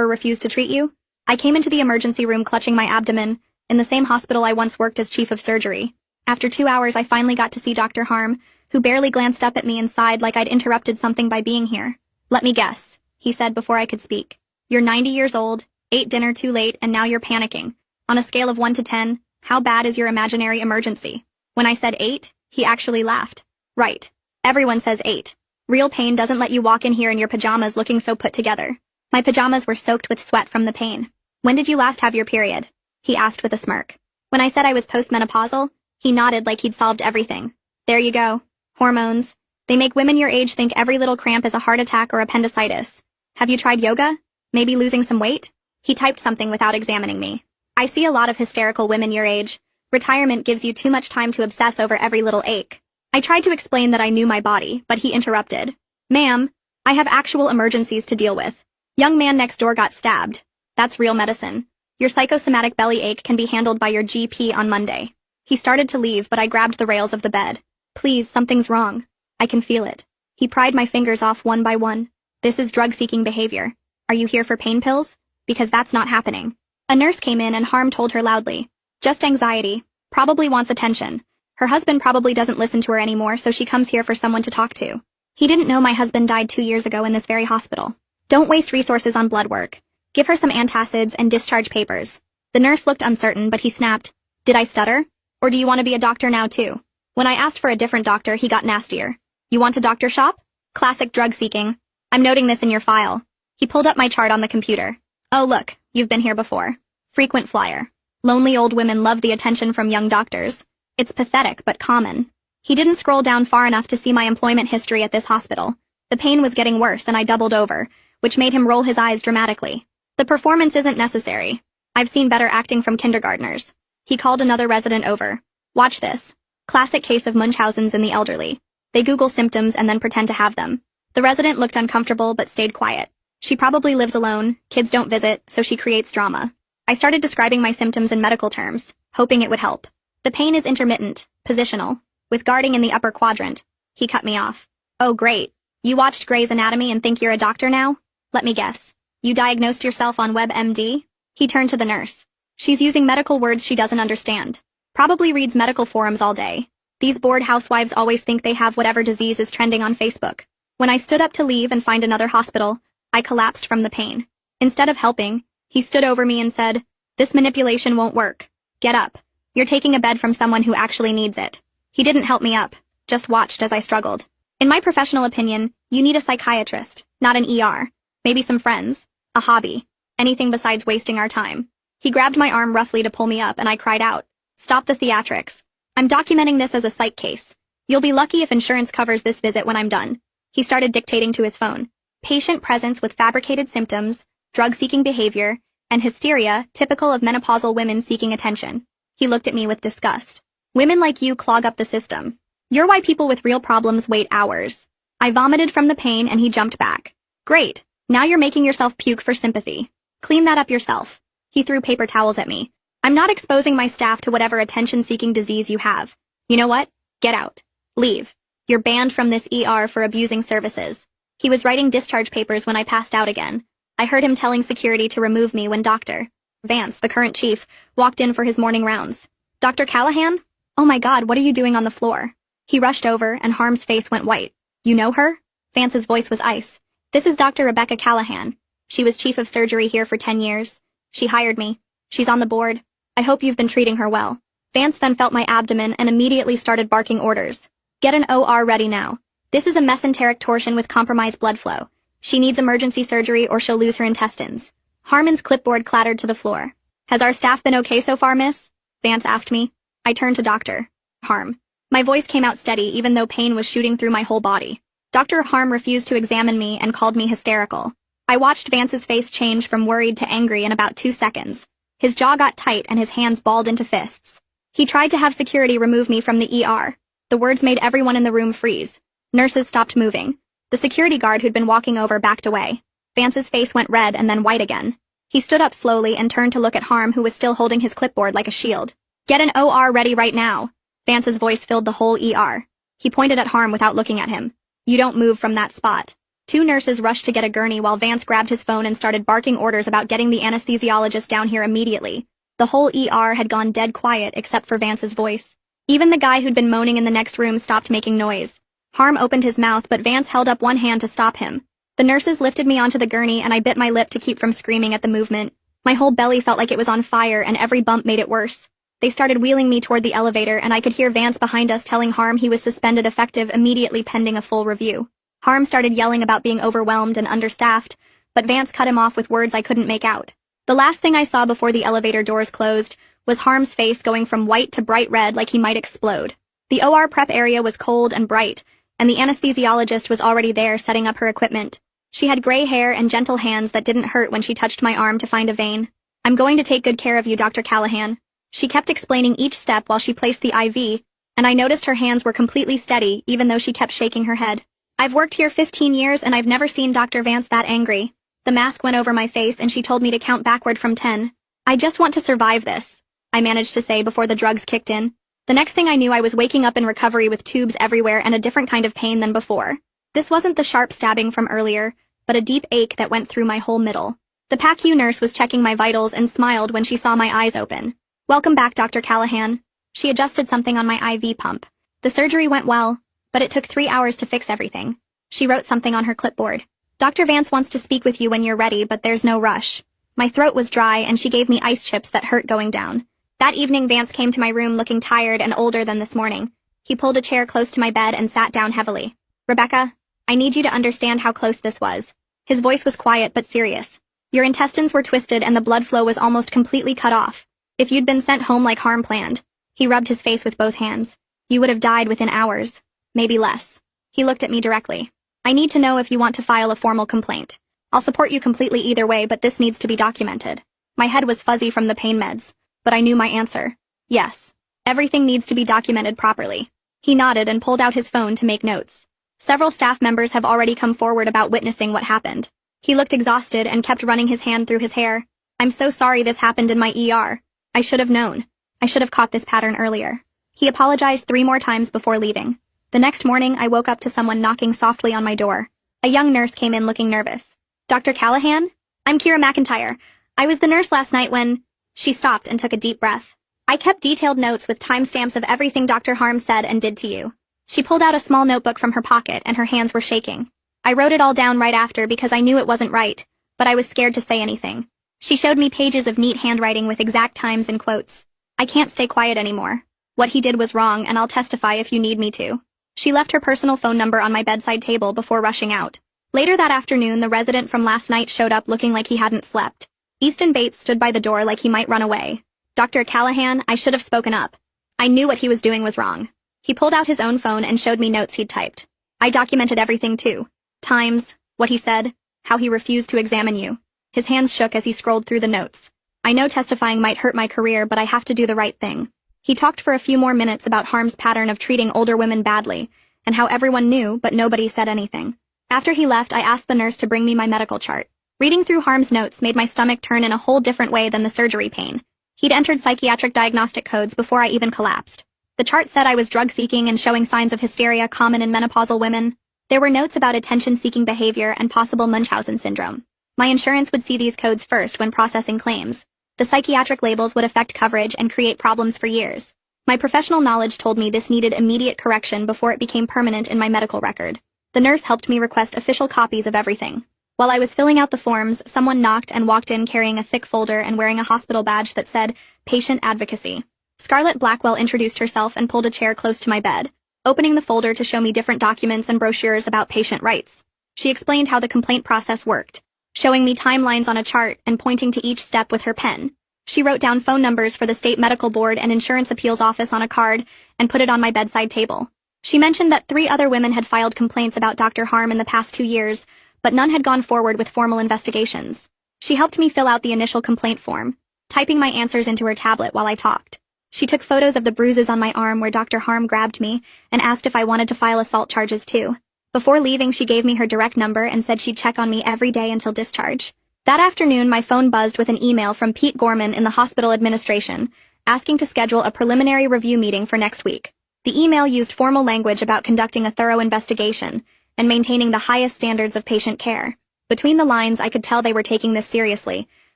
or refused to treat you? I came into the emergency room clutching my abdomen, in the same hospital I once worked as chief of surgery. After 2 hours, I finally got to see Dr. Harm, who barely glanced up at me and sighed like I'd interrupted something by being here. Let me guess, he said before I could speak. You're 90 years old, ate dinner too late, and now you're panicking. On a scale of 1 to 10, how bad is your imaginary emergency? When I said 8, he actually laughed. Right. Everyone says 8. Real pain doesn't let you walk in here in your pajamas looking so put together. My pajamas were soaked with sweat from the pain. When did you last have your period? He asked with a smirk. When I said I was postmenopausal, he nodded like he'd solved everything. There you go. Hormones. They make women your age think every little cramp is a heart attack or appendicitis. Have you tried yoga? Maybe losing some weight? He typed something without examining me. I see a lot of hysterical women your age. Retirement gives you too much time to obsess over every little ache. I tried to explain that I knew my body, but he interrupted. Ma'am, I have actual emergencies to deal with. Young man next door got stabbed. That's real medicine. Your psychosomatic belly ache can be handled by your GP on Monday. He started to leave, but I grabbed the rails of the bed. Please, something's wrong. I can feel it. He pried my fingers off one by one. This is drug-seeking behavior. Are you here for pain pills? Because that's not happening. A nurse came in and Harm told her loudly. Just anxiety. Probably wants attention. Her husband probably doesn't listen to her anymore, so she comes here for someone to talk to. He didn't know my husband died 2 years ago in this very hospital. Don't waste resources on blood work. Give her some antacids and discharge papers. The nurse looked uncertain, but he snapped. Did I stutter? Or do you want to be a doctor now too? When I asked for a different doctor, he got nastier. You want a doctor shop? Classic drug seeking. I'm noting this in your file. He pulled up my chart on the computer. Oh look, you've been here before. Frequent flyer. Lonely old women love the attention from young doctors. It's pathetic, but common. He didn't scroll down far enough to see my employment history at this hospital. The pain was getting worse and I doubled over, which made him roll his eyes dramatically. The performance isn't necessary. I've seen better acting from kindergartners. He called another resident over. Watch this. Classic case of Munchausen's in the elderly. They Google symptoms and then pretend to have them. The resident looked uncomfortable but stayed quiet. She probably lives alone, kids don't visit, so she creates drama. I started describing my symptoms in medical terms, hoping it would help. The pain is intermittent, positional, with guarding in the upper quadrant. He cut me off. Oh great. You watched Grey's Anatomy and think you're a doctor now? Let me guess. You diagnosed yourself on WebMD? He turned to the nurse. She's using medical words she doesn't understand. Probably reads medical forums all day. These bored housewives always think they have whatever disease is trending on Facebook. When I stood up to leave and find another hospital, I collapsed from the pain. Instead of helping, he stood over me and said, This manipulation won't work. Get up. You're taking a bed from someone who actually needs it. He didn't help me up, just watched as I struggled. In my professional opinion, you need a psychiatrist, not an ER. Maybe some friends. A hobby. Anything besides wasting our time. He grabbed my arm roughly to pull me up and I cried out. Stop the theatrics. I'm documenting this as a psych case. You'll be lucky if insurance covers this visit when I'm done. He started dictating to his phone. Patient presence with fabricated symptoms, drug-seeking behavior, and hysteria typical of menopausal women seeking attention. He looked at me with disgust. Women like you clog up the system. You're why people with real problems wait hours. I vomited from the pain and he jumped back. Great. Now you're making yourself puke for sympathy. Clean that up yourself. He threw paper towels at me. I'm not exposing my staff to whatever attention-seeking disease you have. You know what? Get out. Leave. You're banned from this ER for abusing services. He was writing discharge papers when I passed out again. I heard him telling security to remove me when Dr. Vance, the current chief, walked in for his morning rounds. Dr. Callahan? Oh my God, what are you doing on the floor? He rushed over and Harm's face went white. You know her? Vance's voice was ice. This is Dr. Rebecca Callahan. She was chief of surgery here for 10 years. She hired me. She's on the board. I hope you've been treating her well. Vance then felt my abdomen and immediately started barking orders. Get an OR ready now. This is a mesenteric torsion with compromised blood flow. She needs emergency surgery or she'll lose her intestines. Harmon's clipboard clattered to the floor. Has our staff been okay so far, miss? Vance asked me. I turned to Dr. Harm. My voice came out steady even though pain was shooting through my whole body. Dr. Harm refused to examine me and called me hysterical. I watched Vance's face change from worried to angry in about 2 seconds. His jaw got tight and his hands balled into fists. He tried to have security remove me from the ER. The words made everyone in the room freeze. Nurses stopped moving. The security guard who'd been walking over backed away. Vance's face went red and then white again. He stood up slowly and turned to look at Harm, who was still holding his clipboard like a shield. Get an OR ready right now. Vance's voice filled the whole ER. He pointed at Harm without looking at him. You don't move from that spot. Two nurses rushed to get a gurney while Vance grabbed his phone and started barking orders about getting the anesthesiologist down here immediately. The whole ER had gone dead quiet except for Vance's voice. Even the guy who'd been moaning in the next room stopped making noise. Harm opened his mouth, but Vance held up one hand to stop him. The nurses lifted me onto the gurney and I bit my lip to keep from screaming at the movement. My whole belly felt like it was on fire and every bump made it worse. They started wheeling me toward the elevator and I could hear Vance behind us telling Harm he was suspended effective immediately pending a full review. Harm started yelling about being overwhelmed and understaffed, but Vance cut him off with words I couldn't make out. The last thing I saw before the elevator doors closed was Harm's face going from white to bright red like he might explode. The OR prep area was cold and bright, and the anesthesiologist was already there setting up her equipment. She had gray hair and gentle hands that didn't hurt when she touched my arm to find a vein. "I'm going to take good care of you, Dr. Callahan." She kept explaining each step while she placed the IV, and I noticed her hands were completely steady even though she kept shaking her head. "I've worked here 15 years and I've never seen Dr. Vance that angry." The mask went over my face and she told me to count backward from 10. "I just want to survive this," I managed to say before the drugs kicked in. The next thing I knew I was waking up in recovery with tubes everywhere and a different kind of pain than before. This wasn't the sharp stabbing from earlier, but a deep ache that went through my whole middle. The PACU nurse was checking my vitals and smiled when she saw my eyes open. "Welcome back, Dr. Callahan." She adjusted something on my IV pump. "The surgery went well, but it took 3 hours to fix everything." She wrote something on her clipboard. "Dr. Vance wants to speak with you when you're ready, but there's no rush." My throat was dry and she gave me ice chips that hurt going down. That evening Vance came to my room looking tired and older than this morning. He pulled a chair close to my bed and sat down heavily. "Rebecca, I need you to understand how close this was." His voice was quiet but serious. "Your intestines were twisted and the blood flow was almost completely cut off. If you'd been sent home like Harm planned," he rubbed his face with both hands, "you would have died within hours. Maybe less." He looked at me directly. "I need to know if you want to file a formal complaint. I'll support you completely either way, but this needs to be documented." My head was fuzzy from the pain meds, but I knew my answer. Yes. Everything needs to be documented properly. He nodded and pulled out his phone to make notes. "Several staff members have already come forward about witnessing what happened." He looked exhausted and kept running his hand through his hair. "I'm so sorry this happened in my ER. I should have known. I should have caught this pattern earlier." He apologized 3 more times before leaving. The next morning, I woke up to someone knocking softly on my door. A young nurse came in looking nervous. "Dr. Callahan? I'm Kira McIntyre. I was the nurse last night when—" She stopped and took a deep breath. "I kept detailed notes with timestamps of everything Dr. Harm said and did to you." She pulled out a small notebook from her pocket and her hands were shaking. I wrote it all down right after because I knew it wasn't right, but I was scared to say anything. She showed me pages of neat handwriting with exact times and quotes. "I can't stay quiet anymore. What he did was wrong and I'll testify if you need me to." She left her personal phone number on my bedside table before rushing out. Later that afternoon, the resident from last night showed up looking like he hadn't slept. Easton Bates stood by the door like he might run away. "Dr. Callahan, I should have spoken up. I knew what he was doing was wrong." He pulled out his own phone and showed me notes he'd typed. I documented everything too. Times, what he said, how he refused to examine you. His hands shook as he scrolled through the notes. "I know testifying might hurt my career, but I have to do the right thing." He talked for a few more minutes about Harm's pattern of treating older women badly, and how everyone knew but nobody said anything. After he left, I asked the nurse to bring me my medical chart. Reading through Harm's notes made my stomach turn in a whole different way than the surgery pain. He'd entered psychiatric diagnostic codes before I even collapsed. The chart said I was drug-seeking and showing signs of hysteria common in menopausal women. There were notes about attention-seeking behavior and possible Munchausen syndrome. My insurance would see these codes first when processing claims. The psychiatric labels would affect coverage and create problems for years. My professional knowledge told me this needed immediate correction before it became permanent in my medical record. The nurse helped me request official copies of everything. While I was filling out the forms, someone knocked and walked in carrying a thick folder and wearing a hospital badge that said, "Patient Advocacy." Scarlett Blackwell introduced herself and pulled a chair close to my bed, opening the folder to show me different documents and brochures about patient rights. She explained how the complaint process worked, showing me timelines on a chart and pointing to each step with her pen. She wrote down phone numbers for the state medical board and insurance appeals office on a card and put it on my bedside table. She mentioned that 3 other women had filed complaints about Dr. Harm in the past 2 years, but none had gone forward with formal investigations. She helped me fill out the initial complaint form, typing my answers into her tablet while I talked. She took photos of the bruises on my arm where Dr. Harm grabbed me and asked if I wanted to file assault charges too. Before leaving, she gave me her direct number and said she'd check on me every day until discharge. That afternoon, my phone buzzed with an email from Pete Gorman in the hospital administration, asking to schedule a preliminary review meeting for next week. The email used formal language about conducting a thorough investigation and maintaining the highest standards of patient care. Between the lines, I could tell they were taking this seriously,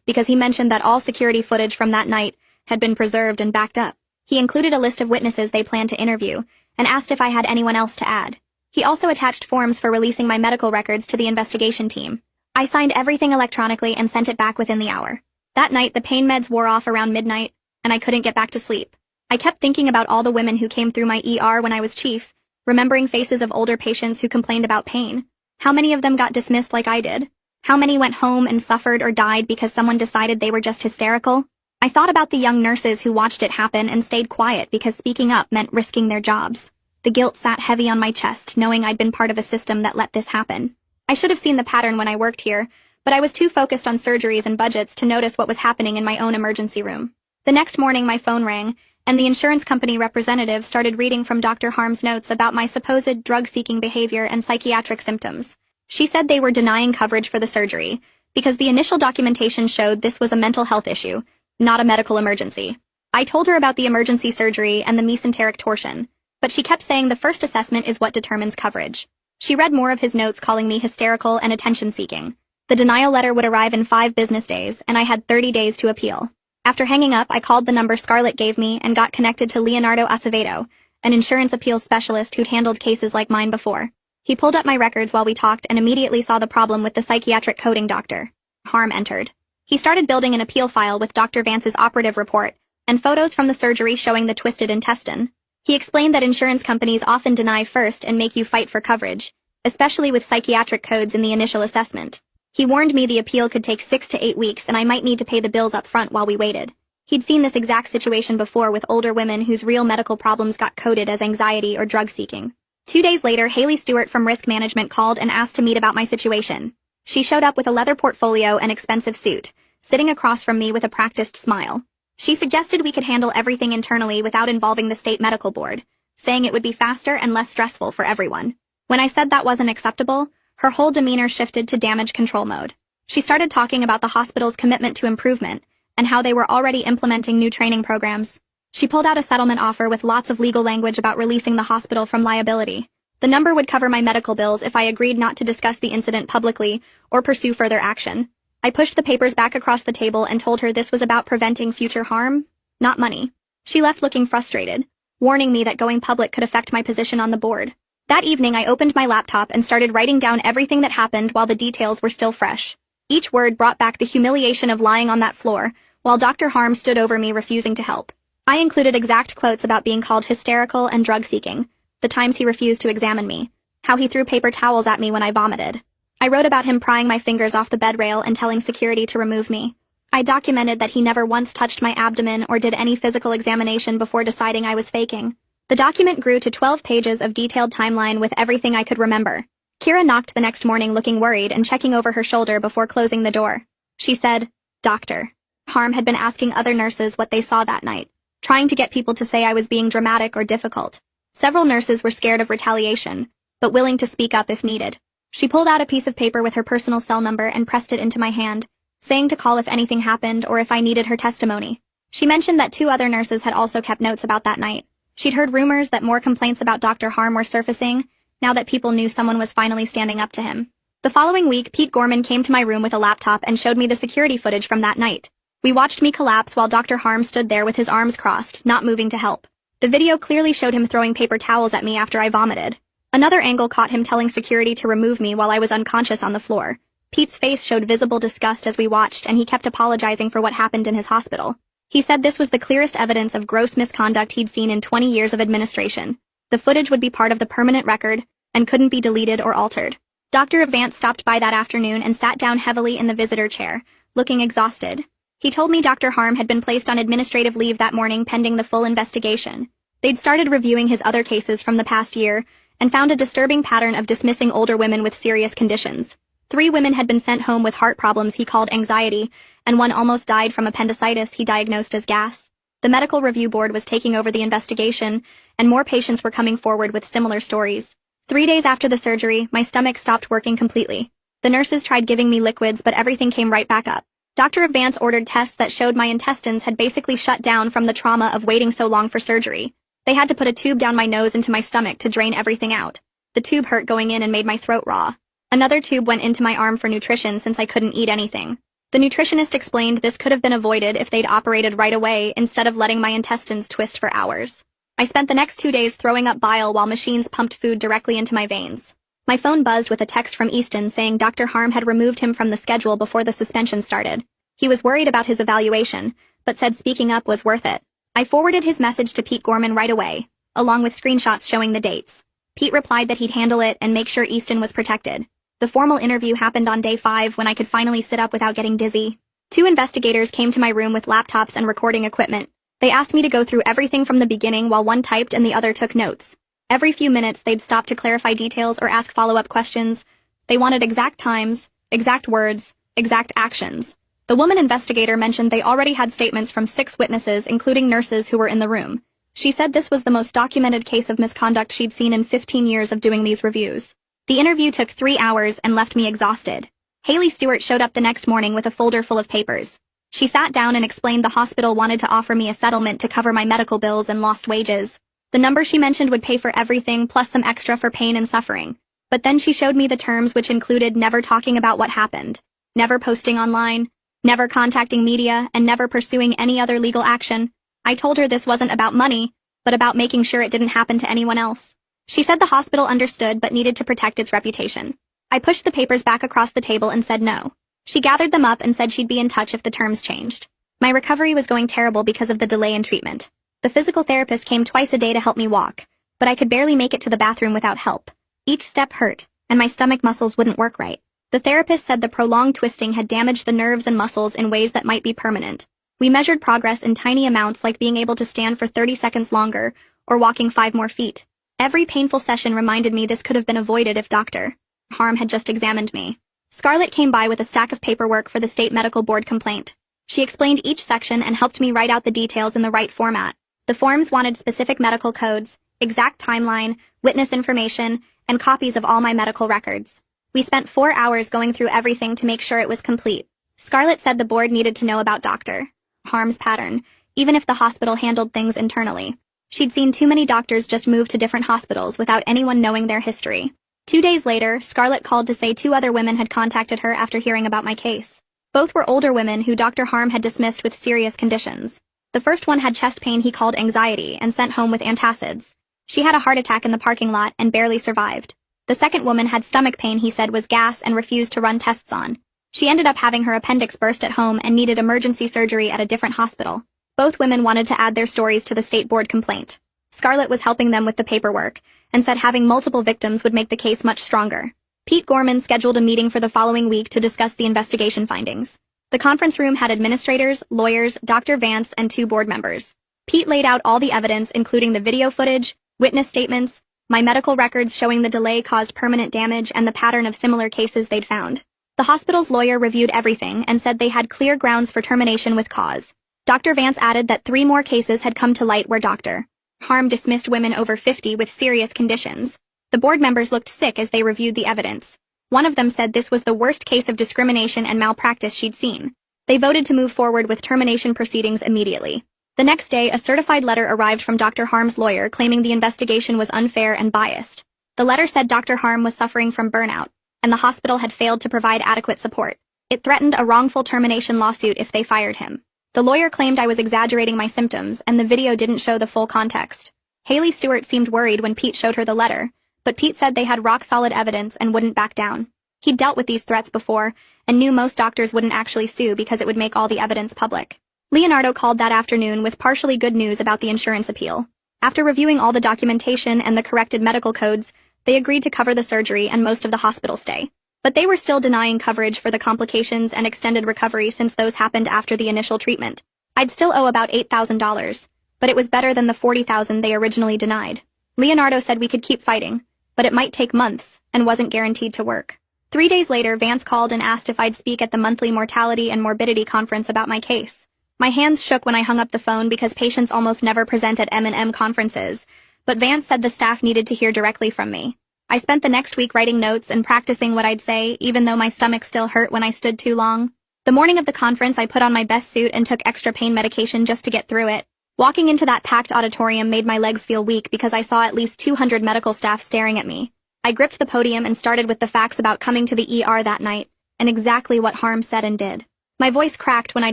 because he mentioned that all security footage from that night had been preserved and backed up. He included a list of witnesses they planned to interview, and asked if I had anyone else to add. He also attached forms for releasing my medical records to the investigation team. I signed everything electronically and sent it back within the hour. That night, the pain meds wore off around midnight, and I couldn't get back to sleep. I kept thinking about all the women who came through my ER when I was chief, remembering faces of older patients who complained about pain. How many of them got dismissed like I did? How many went home and suffered or died because someone decided they were just hysterical? I thought about the young nurses who watched it happen and stayed quiet because speaking up meant risking their jobs. The guilt sat heavy on my chest, knowing I'd been part of a system that let this happen. I should have seen the pattern when I worked here, but I was too focused on surgeries and budgets to notice what was happening in my own emergency room. The next morning, my phone rang, and the insurance company representative started reading from Dr. Harm's notes about my supposed drug-seeking behavior and psychiatric symptoms. She said they were denying coverage for the surgery, because the initial documentation showed this was a mental health issue, not a medical emergency. I told her about the emergency surgery and the mesenteric torsion, but she kept saying the first assessment is what determines coverage. She read more of his notes calling me hysterical and attention-seeking. The denial letter would arrive in 5 business days, and I had 30 days to appeal. After hanging up, I called the number Scarlett gave me and got connected to Leonardo Acevedo, an insurance appeals specialist who'd handled cases like mine before. He pulled up my records while we talked and immediately saw the problem with the psychiatric coding doctor. Harm entered. He started building an appeal file with Dr. Vance's operative report and photos from the surgery showing the twisted intestine. He explained that insurance companies often deny first and make you fight for coverage, especially with psychiatric codes in the initial assessment. He warned me the appeal could take 6 to 8 weeks and I might need to pay the bills up front while we waited. He'd seen this exact situation before with older women whose real medical problems got coded as anxiety or drug seeking. 2 days later, Haley Stewart from Risk Management called and asked to meet about my situation. She showed up with a leather portfolio and expensive suit, sitting across from me with a practiced smile. She suggested we could handle everything internally without involving the state medical board, saying it would be faster and less stressful for everyone. When I said that wasn't acceptable, her whole demeanor shifted to damage control mode. She started talking about the hospital's commitment to improvement and how they were already implementing new training programs. She pulled out a settlement offer with lots of legal language about releasing the hospital from liability. The number would cover my medical bills if I agreed not to discuss the incident publicly or pursue further action. I pushed the papers back across the table and told her this was about preventing future harm, not money. She left looking frustrated, warning me that going public could affect my position on the board. That evening, I opened my laptop and started writing down everything that happened while the details were still fresh. Each word brought back the humiliation of lying on that floor, while Dr. Harm stood over me refusing to help. I included exact quotes about being called hysterical and drug-seeking, the times he refused to examine me, how he threw paper towels at me when I vomited. I wrote about him prying my fingers off the bed rail and telling security to remove me. I documented that he never once touched my abdomen or did any physical examination before deciding I was faking. The document grew to 12 pages of detailed timeline with everything I could remember. Kira knocked the next morning looking worried and checking over her shoulder before closing the door. She said, "Doctor." Harm had been asking other nurses what they saw that night, trying to get people to say I was being dramatic or difficult. Several nurses were scared of retaliation, but willing to speak up if needed. She pulled out a piece of paper with her personal cell number and pressed it into my hand, saying to call if anything happened or if I needed her testimony. She mentioned that 2 other nurses had also kept notes about that night. She'd heard rumors that more complaints about Dr. Harm were surfacing, now that people knew someone was finally standing up to him. The following week, Pete Gorman came to my room with a laptop and showed me the security footage from that night. We watched me collapse while Dr. Harm stood there with his arms crossed, not moving to help. The video clearly showed him throwing paper towels at me after I vomited. Another angle caught him telling security to remove me while I was unconscious on the floor. Pete's face showed visible disgust as we watched, and he kept apologizing for what happened in his hospital. He said this was the clearest evidence of gross misconduct he'd seen in 20 years of administration. The footage would be part of the permanent record and couldn't be deleted or altered. Dr. Vance stopped by that afternoon and sat down heavily in the visitor chair, looking exhausted. He told me Dr. Harm had been placed on administrative leave that morning pending the full investigation. They'd started reviewing his other cases from the past year and found a disturbing pattern of dismissing older women with serious conditions. 3 women had been sent home with heart problems he called anxiety, and 1 almost died from appendicitis he diagnosed as gas. The medical review board was taking over the investigation, and more patients were coming forward with similar stories. 3 days after the surgery, my stomach stopped working completely. The nurses tried giving me liquids, but everything came right back up. Dr. Vance ordered tests that showed my intestines had basically shut down from the trauma of waiting so long for surgery. They had to put a tube down my nose into my stomach to drain everything out. The tube hurt going in and made my throat raw. Another tube went into my arm for nutrition since I couldn't eat anything. The nutritionist explained this could have been avoided if they'd operated right away instead of letting my intestines twist for hours. I spent the next 2 days throwing up bile while machines pumped food directly into my veins. My phone buzzed with a text from Easton saying Dr. Harm had removed him from the schedule before the suspension started. He was worried about his evaluation, but said speaking up was worth it. I forwarded his message to Pete Gorman right away, along with screenshots showing the dates. Pete replied that he'd handle it and make sure Easton was protected. The formal interview happened on day 5 when I could finally sit up without getting dizzy. 2 investigators came to my room with laptops and recording equipment. They asked me to go through everything from the beginning while one typed and the other took notes. Every few minutes they'd stop to clarify details or ask follow-up questions. They wanted exact times, exact words, exact actions. The woman investigator mentioned they already had statements from 6 witnesses, including nurses who were in the room. She said this was the most documented case of misconduct she'd seen in 15 years of doing these reviews. The interview took 3 hours and left me exhausted. Haley Stewart showed up the next morning with a folder full of papers. She sat down and explained the hospital wanted to offer me a settlement to cover my medical bills and lost wages. The number she mentioned would pay for everything plus some extra for pain and suffering. But then she showed me the terms, which included never talking about what happened, never posting online, never contacting media, and never pursuing any other legal action. I told her this wasn't about money, but about making sure it didn't happen to anyone else. She said the hospital understood but needed to protect its reputation. I pushed the papers back across the table and said no. She gathered them up and said she'd be in touch if the terms changed. My recovery was going terrible because of the delay in treatment. The physical therapist came twice a day to help me walk, but I could barely make it to the bathroom without help. Each step hurt, and my stomach muscles wouldn't work right. The therapist said the prolonged twisting had damaged the nerves and muscles in ways that might be permanent. We measured progress in tiny amounts, like being able to stand for 30 seconds longer or walking 5 more feet. Every painful session reminded me this could have been avoided if Dr. Harm had just examined me. Scarlett came by with a stack of paperwork for the state medical board complaint. She explained each section and helped me write out the details in the right format. The forms wanted specific medical codes, exact timeline, witness information, and copies of all my medical records. We spent 4 hours going through everything to make sure it was complete. Scarlett said the board needed to know about Dr. Harm's pattern, even if the hospital handled things internally. She'd seen too many doctors just move to different hospitals without anyone knowing their history. 2 days later, Scarlett called to say 2 other women had contacted her after hearing about my case. Both were older women who Dr. Harm had dismissed with serious conditions. The first one had chest pain he called anxiety and sent home with antacids. She had a heart attack in the parking lot and barely survived. The second woman had stomach pain he said was gas and refused to run tests on. She ended up having her appendix burst at home and needed emergency surgery at a different hospital. Both women wanted to add their stories to the state board complaint. Scarlett was helping them with the paperwork and said having multiple victims would make the case much stronger. Pete Gorman scheduled a meeting for the following week to discuss the investigation findings. The conference room had administrators, lawyers, Dr. Vance, and 2 board members. Pete laid out all the evidence, including the video footage, witness statements, my medical records showing the delay caused permanent damage and the pattern of similar cases they'd found. The hospital's lawyer reviewed everything and said they had clear grounds for termination with cause. Dr. Vance added that 3 more cases had come to light where Dr. Harm dismissed women over 50 with serious conditions. The board members looked sick as they reviewed the evidence. One of them said this was the worst case of discrimination and malpractice she'd seen. They voted to move forward with termination proceedings immediately. The next day, a certified letter arrived from Dr. Harm's lawyer claiming the investigation was unfair and biased. The letter said Dr. Harm was suffering from burnout, and the hospital had failed to provide adequate support. It threatened a wrongful termination lawsuit if they fired him. The lawyer claimed I was exaggerating my symptoms, and the video didn't show the full context. Haley Stewart seemed worried when Pete showed her the letter, but Pete said they had rock-solid evidence and wouldn't back down. He'd dealt with these threats before, and knew most doctors wouldn't actually sue because it would make all the evidence public. Leonardo called that afternoon with partially good news about the insurance appeal. After reviewing all the documentation and the corrected medical codes, they agreed to cover the surgery and most of the hospital stay. But they were still denying coverage for the complications and extended recovery since those happened after the initial treatment. I'd still owe about $8,000, but it was better than the $40,000 they originally denied. Leonardo said we could keep fighting, but it might take months and wasn't guaranteed to work. 3 days later, Vance called and asked if I'd speak at the monthly mortality and morbidity conference about my case. My hands shook when I hung up the phone because patients almost never present at M&M conferences, but Vance said the staff needed to hear directly from me. I spent the next week writing notes and practicing what I'd say, even though my stomach still hurt when I stood too long. The morning of the conference, I put on my best suit and took extra pain medication just to get through it. Walking into that packed auditorium made my legs feel weak because I saw at least 200 medical staff staring at me. I gripped the podium and started with the facts about coming to the ER that night, and exactly what Harm said and did. My voice cracked when I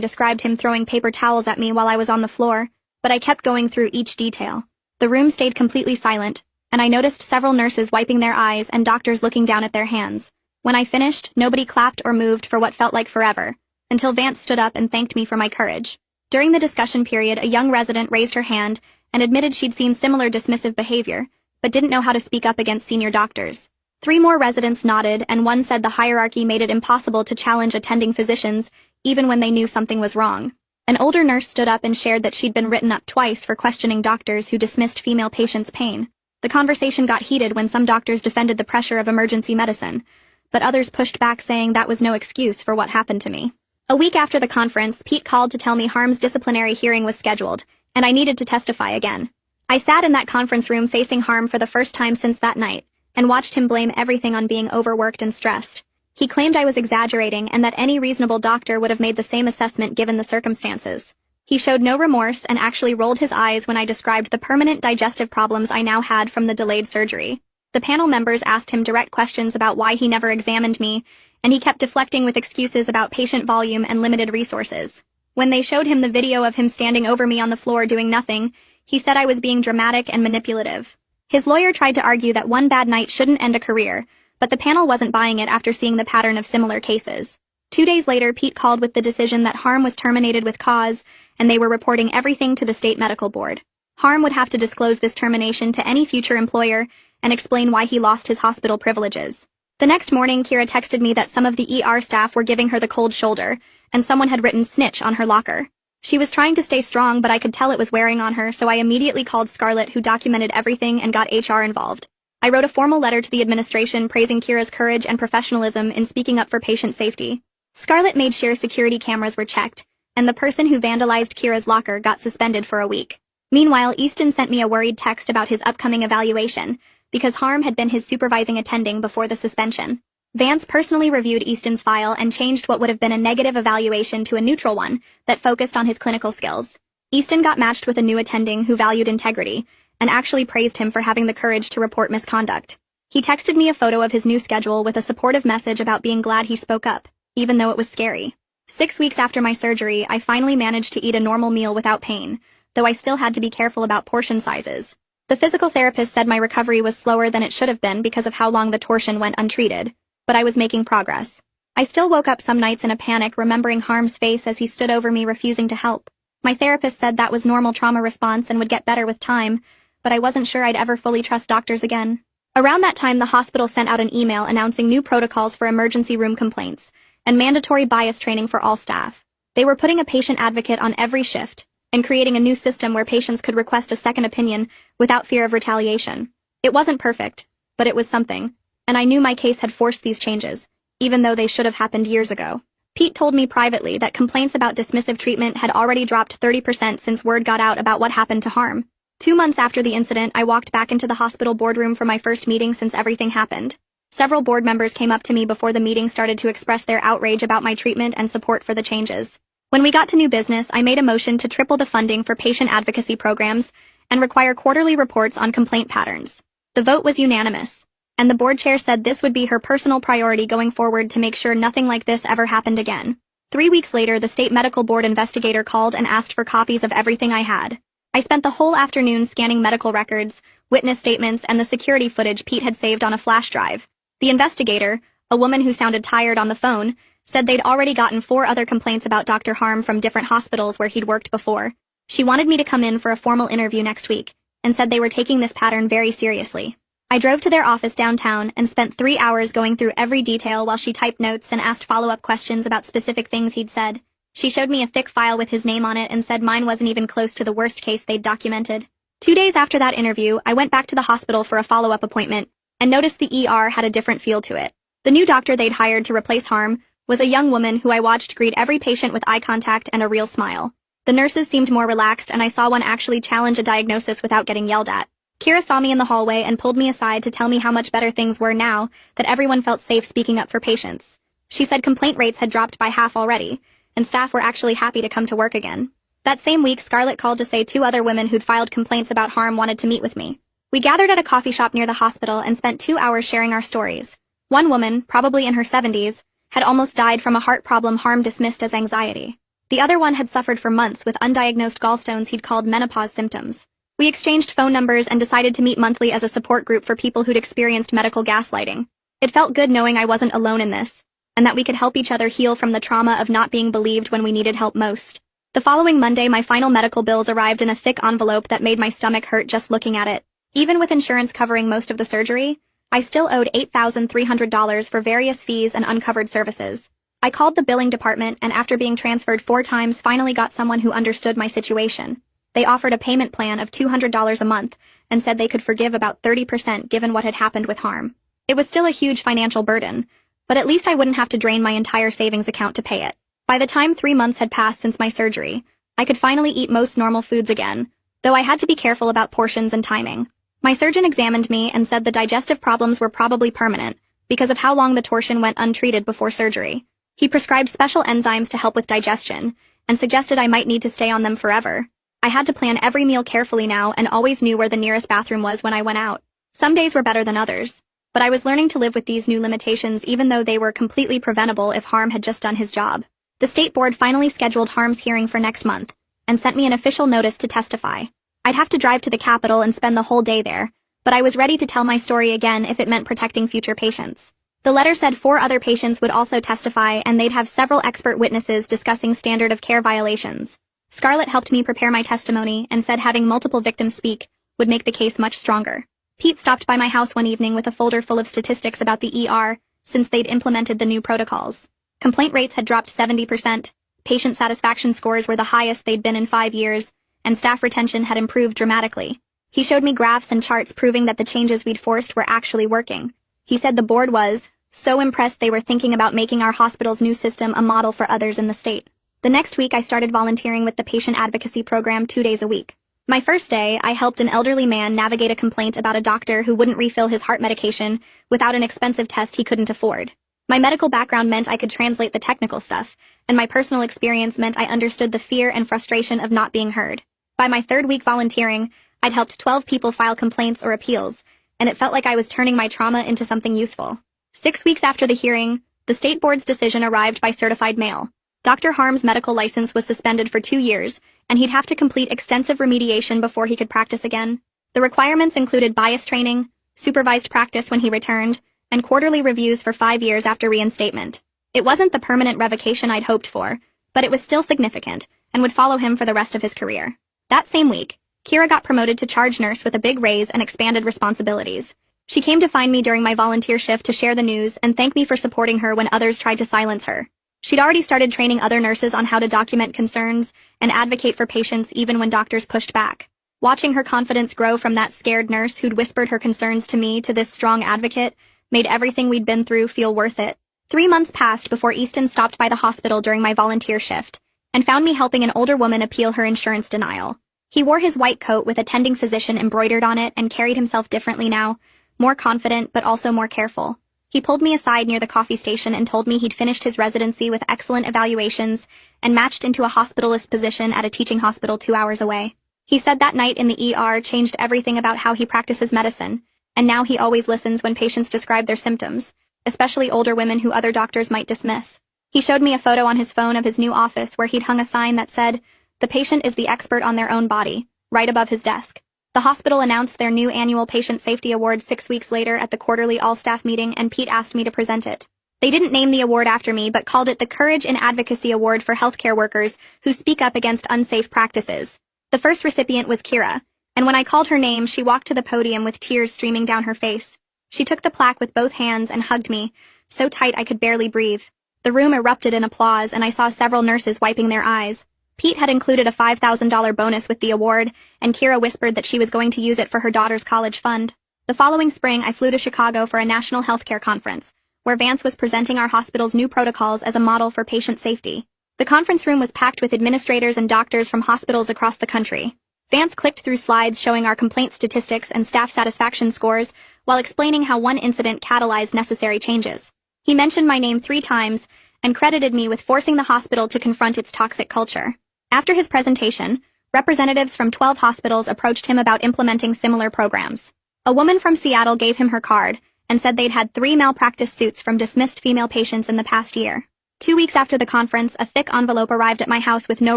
described him throwing paper towels at me while I was on the floor, but I kept going through each detail. The room stayed completely silent, and I noticed several nurses wiping their eyes and doctors looking down at their hands. When I finished, nobody clapped or moved for what felt like forever, until Vance stood up and thanked me for my courage. During the discussion period, a young resident raised her hand and admitted she'd seen similar dismissive behavior, but didn't know how to speak up against senior doctors. 3 more residents nodded, and one said the hierarchy made it impossible to challenge attending physicians, even when they knew something was wrong. An older nurse stood up and shared that she'd been written up twice for questioning doctors who dismissed female patients' pain. The conversation got heated when some doctors defended the pressure of emergency medicine, but others pushed back saying that was no excuse for what happened to me. A week after the conference, Pete called to tell me Harm's disciplinary hearing was scheduled, and I needed to testify again. I sat in that conference room facing Harm for the first time since that night, and watched him blame everything on being overworked and stressed. He claimed I was exaggerating and that any reasonable doctor would have made the same assessment given the circumstances. He showed no remorse and actually rolled his eyes when I described the permanent digestive problems I now had from the delayed surgery. The panel members asked him direct questions about why he never examined me, and he kept deflecting with excuses about patient volume and limited resources. When they showed him the video of him standing over me on the floor doing nothing, he said I was being dramatic and manipulative. His lawyer tried to argue that one bad night shouldn't end a career, but the panel wasn't buying it after seeing the pattern of similar cases. 2 days later, Pete called with the decision that Harm was terminated with cause, and they were reporting everything to the state medical board. Harm would have to disclose this termination to any future employer and explain why he lost his hospital privileges. The next morning, Kira texted me that some of the ER staff were giving her the cold shoulder, and someone had written snitch on her locker. She was trying to stay strong, but I could tell it was wearing on her, so I immediately called Scarlett, who documented everything and got HR involved. I wrote a formal letter to the administration praising Kira's courage and professionalism in speaking up for patient safety. Scarlett made sure security cameras were checked, and the person who vandalized Kira's locker got suspended for a week. Meanwhile, Easton sent me a worried text about his upcoming evaluation, because Harm had been his supervising attending before the suspension. Vance personally reviewed Easton's file and changed what would have been a negative evaluation to a neutral one that focused on his clinical skills. Easton got matched with a new attending who valued integrity, and actually praised him for having the courage to report misconduct. He texted me a photo of his new schedule with a supportive message about being glad he spoke up, even though it was scary. 6 weeks after my surgery, I finally managed to eat a normal meal without pain, though I still had to be careful about portion sizes. The physical therapist said my recovery was slower than it should have been because of how long the torsion went untreated, but I was making progress. I still woke up some nights in a panic, remembering Harm's face as he stood over me refusing to help. My therapist said that was normal trauma response and would get better with time, but I wasn't sure I'd ever fully trust doctors again. Around that time, the hospital sent out an email announcing new protocols for emergency room complaints and mandatory bias training for all staff. They were putting a patient advocate on every shift and creating a new system where patients could request a second opinion without fear of retaliation. It wasn't perfect, but it was something, and I knew my case had forced these changes, even though they should have happened years ago. Pete told me privately that complaints about dismissive treatment had already dropped 30% since word got out about what happened to Harm. 2 months after the incident, I walked back into the hospital boardroom for my first meeting since everything happened. Several board members came up to me before the meeting started to express their outrage about my treatment and support for the changes. When we got to new business, I made a motion to triple the funding for patient advocacy programs and require quarterly reports on complaint patterns. The vote was unanimous, and the board chair said this would be her personal priority going forward to make sure nothing like this ever happened again. 3 weeks later, the state medical board investigator called and asked for copies of everything I had. I spent the whole afternoon scanning medical records, witness statements, and the security footage Pete had saved on a flash drive. The investigator, a woman who sounded tired on the phone, said they'd already gotten 4 other complaints about Dr. Harm from different hospitals where he'd worked before. She wanted me to come in for a formal interview next week, and said they were taking this pattern very seriously. I drove to their office downtown and spent 3 hours going through every detail while she typed notes and asked follow-up questions about specific things he'd said. She showed me a thick file with his name on it and said mine wasn't even close to the worst case they'd documented. 2 days after that interview, I went back to the hospital for a follow-up appointment and noticed the ER had a different feel to it. The new doctor they'd hired to replace Harm was a young woman who I watched greet every patient with eye contact and a real smile. The nurses seemed more relaxed, and I saw one actually challenge a diagnosis without getting yelled at. Kira saw me in the hallway and pulled me aside to tell me how much better things were now that everyone felt safe speaking up for patients. She said complaint rates had dropped by half already, and staff were actually happy to come to work again. That same week, Scarlett called to say 2 other women who'd filed complaints about Harm wanted to meet with me. We gathered at a coffee shop near the hospital and spent 2 hours sharing our stories. One woman, probably in her 70s, had almost died from a heart problem Harm dismissed as anxiety. The other one had suffered for months with undiagnosed gallstones he'd called menopause symptoms. We exchanged phone numbers and decided to meet monthly as a support group for people who'd experienced medical gaslighting. It felt good knowing I wasn't alone in this, and that we could help each other heal from the trauma of not being believed when we needed help most. The following Monday, my final medical bills arrived in a thick envelope that made my stomach hurt just looking at it. Even with insurance covering most of the surgery, I still owed $8,300 for various fees and uncovered services. I called the billing department and after being transferred 4 times finally got someone who understood my situation. They offered a payment plan of $200 a month and said they could forgive about 30% given what had happened with Harm. It was still a huge financial burden, but at least I wouldn't have to drain my entire savings account to pay it. By the time 3 months had passed since my surgery, I could finally eat most normal foods again, though I had to be careful about portions and timing. My surgeon examined me and said the digestive problems were probably permanent because of how long the torsion went untreated before surgery. He prescribed special enzymes to help with digestion and suggested I might need to stay on them forever. I had to plan every meal carefully now and always knew where the nearest bathroom was when I went out. Some days were better than others, but I was learning to live with these new limitations even though they were completely preventable if Harm had just done his job. The state board finally scheduled Harm's hearing for next month and sent me an official notice to testify. I'd have to drive to the Capitol and spend the whole day there, but I was ready to tell my story again if it meant protecting future patients. The letter said 4 other patients would also testify and they'd have several expert witnesses discussing standard of care violations. Scarlett helped me prepare my testimony and said having multiple victims speak would make the case much stronger. Pete stopped by my house one evening with a folder full of statistics about the ER since they'd implemented the new protocols. Complaint rates had dropped 70%, patient satisfaction scores were the highest they'd been in 5 years, and staff retention had improved dramatically. He showed me graphs and charts proving that the changes we'd forced were actually working. He said the board was so impressed they were thinking about making our hospital's new system a model for others in the state. The next week I started volunteering with the patient advocacy program 2 days a week. My first day, I helped an elderly man navigate a complaint about a doctor who wouldn't refill his heart medication without an expensive test he couldn't afford. My medical background meant I could translate the technical stuff, and my personal experience meant I understood the fear and frustration of not being heard. By my 3rd week volunteering, I'd helped 12 people file complaints or appeals, and it felt like I was turning my trauma into something useful. 6 weeks after the hearing, the state board's decision arrived by certified mail. Dr. Harm's medical license was suspended for 2 years, and he'd have to complete extensive remediation before he could practice again. The requirements included bias training, supervised practice when he returned, and quarterly reviews for 5 years after reinstatement. It wasn't the permanent revocation I'd hoped for, but it was still significant, and would follow him for the rest of his career. That same week, Kira got promoted to charge nurse with a big raise and expanded responsibilities. She came to find me during my volunteer shift to share the news and thank me for supporting her when others tried to silence her. She'd already started training other nurses on how to document concerns and advocate for patients even when doctors pushed back. Watching her confidence grow from that scared nurse who'd whispered her concerns to me to this strong advocate made everything we'd been through feel worth it. 3 months passed before Easton stopped by the hospital during my volunteer shift and found me helping an older woman appeal her insurance denial. He wore his white coat with attending physician embroidered on it and carried himself differently now, more confident but also more careful. He pulled me aside near the coffee station and told me he'd finished his residency with excellent evaluations and matched into a hospitalist position at a teaching hospital 2 hours away. He said that night in the ER changed everything about how he practices medicine, and now he always listens when patients describe their symptoms, especially older women who other doctors might dismiss. He showed me a photo on his phone of his new office where he'd hung a sign that said, "The patient is the expert on their own body," right above his desk. The hospital announced their new annual Patient Safety Award 6 weeks later at the quarterly all-staff meeting, and Pete asked me to present it. They didn't name the award after me, but called it the Courage in Advocacy Award for healthcare workers who speak up against unsafe practices. The first recipient was Kira, and when I called her name, she walked to the podium with tears streaming down her face. She took the plaque with both hands and hugged me, so tight I could barely breathe. The room erupted in applause, and I saw several nurses wiping their eyes. Pete had included a $5,000 bonus with the award, and Kira whispered that she was going to use it for her daughter's college fund. The following spring, I flew to Chicago for a national healthcare conference, where Vance was presenting our hospital's new protocols as a model for patient safety. The conference room was packed with administrators and doctors from hospitals across the country. Vance clicked through slides showing our complaint statistics and staff satisfaction scores while explaining how one incident catalyzed necessary changes. He mentioned my name 3 times and credited me with forcing the hospital to confront its toxic culture. After his presentation, representatives from 12 hospitals approached him about implementing similar programs. A woman from Seattle gave him her card and said they'd had 3 malpractice suits from dismissed female patients in the past year. 2 weeks after the conference, a thick envelope arrived at my house with no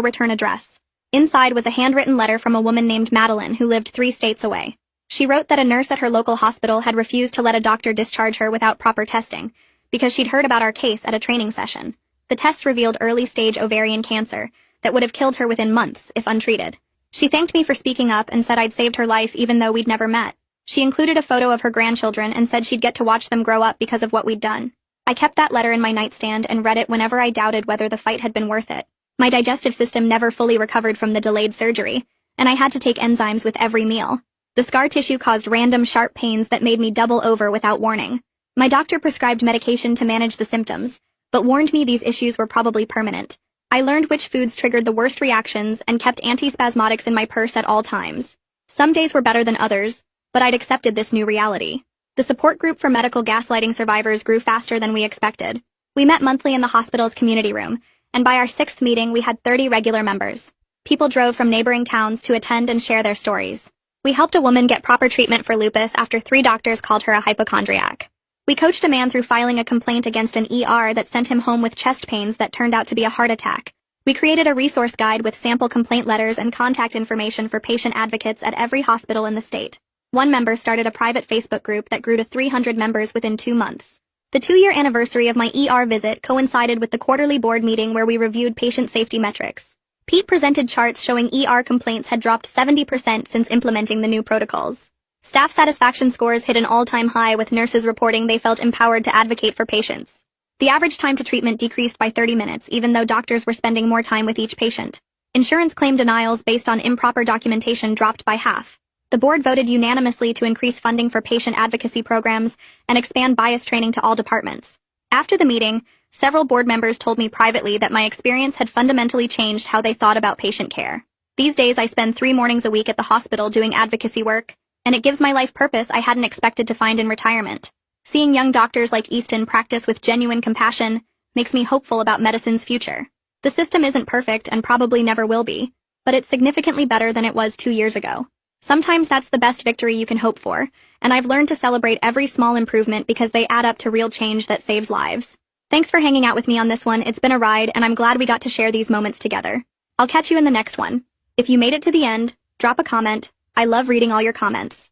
return address. Inside was a handwritten letter from a woman named Madeline who lived 3 states away. She wrote that a nurse at her local hospital had refused to let a doctor discharge her without proper testing because she'd heard about our case at a training session. The tests revealed early-stage ovarian cancer that would have killed her within months if untreated. She thanked me for speaking up and said I'd saved her life even though we'd never met. She included a photo of her grandchildren and said she'd get to watch them grow up because of what we'd done. I kept that letter in my nightstand and read it whenever I doubted whether the fight had been worth it. My digestive system never fully recovered from the delayed surgery, and I had to take enzymes with every meal. The scar tissue caused random sharp pains that made me double over without warning. My doctor prescribed medication to manage the symptoms, but warned me these issues were probably permanent. I learned which foods triggered the worst reactions and kept antispasmodics in my purse at all times. Some days were better than others, but I'd accepted this new reality. The support group for medical gaslighting survivors grew faster than we expected. We met monthly in the hospital's community room, and by our 6th meeting we had 30 regular members. People drove from neighboring towns to attend and share their stories. We helped a woman get proper treatment for lupus after 3 doctors called her a hypochondriac. We coached a man through filing a complaint against an ER that sent him home with chest pains that turned out to be a heart attack. We created a resource guide with sample complaint letters and contact information for patient advocates at every hospital in the state. One member started a private Facebook group that grew to 300 members within 2 months. The 2-year anniversary of my ER visit coincided with the quarterly board meeting where we reviewed patient safety metrics. Pete presented charts showing ER complaints had dropped 70% since implementing the new protocols. Staff satisfaction scores hit an all-time high with nurses reporting they felt empowered to advocate for patients. The average time to treatment decreased by 30 minutes even though doctors were spending more time with each patient. Insurance claim denials based on improper documentation dropped by half. The board voted unanimously to increase funding for patient advocacy programs and expand bias training to all departments. After the meeting, several board members told me privately that my experience had fundamentally changed how they thought about patient care. These days I spend 3 mornings a week at the hospital doing advocacy work, and it gives my life purpose I hadn't expected to find in retirement. Seeing young doctors like Easton practice with genuine compassion makes me hopeful about medicine's future. The system isn't perfect and probably never will be, but it's significantly better than it was 2 years ago. Sometimes that's the best victory you can hope for, and I've learned to celebrate every small improvement because they add up to real change that saves lives. Thanks for hanging out with me on this one. It's been a ride, and I'm glad we got to share these moments together. I'll catch you in the next one. If you made it to the end, drop a comment. I love reading all your comments.